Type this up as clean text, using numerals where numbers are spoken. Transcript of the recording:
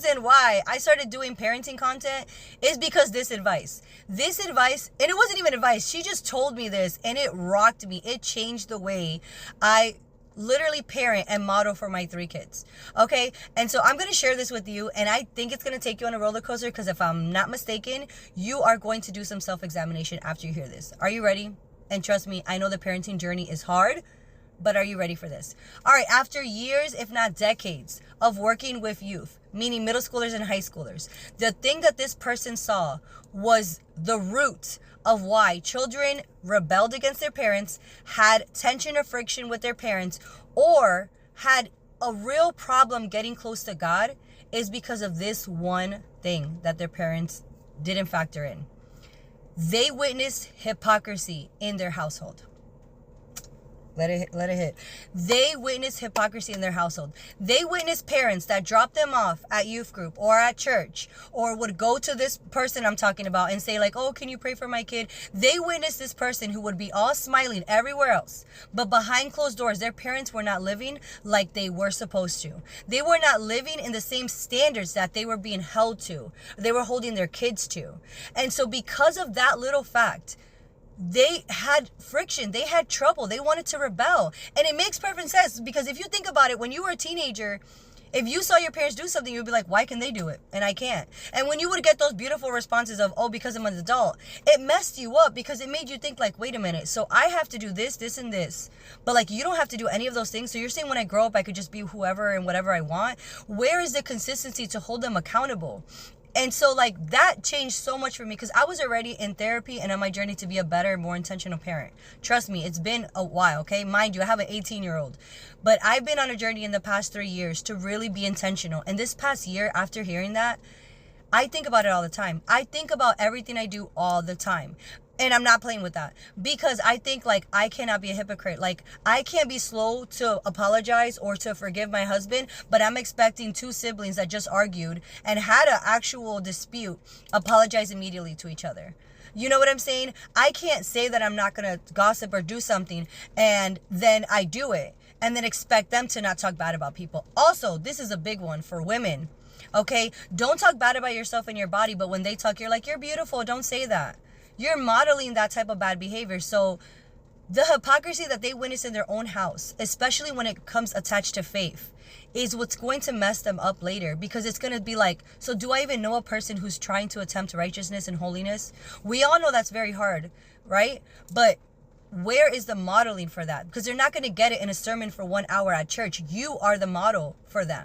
reason why I started doing parenting content is because this advice, and it wasn't even advice. She just told me this and it rocked me. It changed the way I literally parent and model for my 3 kids. Okay. And so I'm going to share this with you, and I think it's going to take you on a roller coaster, because if I'm not mistaken, you are going to do some self-examination after you hear this. Are you ready? And trust me, I know the parenting journey is hard, but are you ready for this? All right. After years, if not decades, of working with youth, meaning middle schoolers and high schoolers, the thing that this person saw was the root of why children rebelled against their parents, had tension or friction with their parents, or had a real problem getting close to God, is because of this one thing that their parents didn't factor in. They witnessed hypocrisy in their household. Let it hit. They witnessed hypocrisy in their household. They witnessed parents that dropped them off at youth group or at church, or would go to this person I'm talking about and say like, oh, can you pray for my kid? They witnessed this person who would be all smiling everywhere else, but behind closed doors, their parents were not living like they were supposed to. They were not living in the same standards that they were being held to. They were holding their kids to. And so because of that little fact, they had friction, they had trouble, they wanted to rebel. And it makes perfect sense, because if you think about it, when you were a teenager, if you saw your parents do something, you'd be like, why can they do it and I can't? And when you would get those beautiful responses of, oh, because I'm an adult, it messed you up, because it made you think like, wait a minute, so I have to do this, this, and this, but like, you don't have to do any of those things. So you're saying when I grow up, I could just be whoever and whatever I want? Where is the consistency to hold them accountable? And so like that changed so much for me, because I was already in therapy and on my journey to be a better, more intentional parent. Trust me, it's been a while, okay? Mind you, I have an 18-year-old. But I've been on a journey in the past 3 years to really be intentional. And this past year, after hearing that, I think about it all the time. I think about everything I do all the time. And I'm not playing with that, because I think like I cannot be a hypocrite. Like I can't be slow to apologize or to forgive my husband, but I'm expecting 2 siblings that just argued and had an actual dispute apologize immediately to each other. You know what I'm saying? I can't say that I'm not going to gossip or do something and then I do it and then expect them to not talk bad about people. Also, this is a big one for women. Okay? Don't talk bad about yourself and your body, but when they talk, you're like, you're beautiful. Don't say that. You're modeling that type of bad behavior. So the hypocrisy that they witness in their own house, especially when it comes attached to faith, is what's going to mess them up later, because it's going to be like, so do I even know a person who's trying to attempt righteousness and holiness? We all know that's very hard, right? But where is the modeling for that? Because they're not going to get it in a sermon for 1 hour at church. You are the model for them.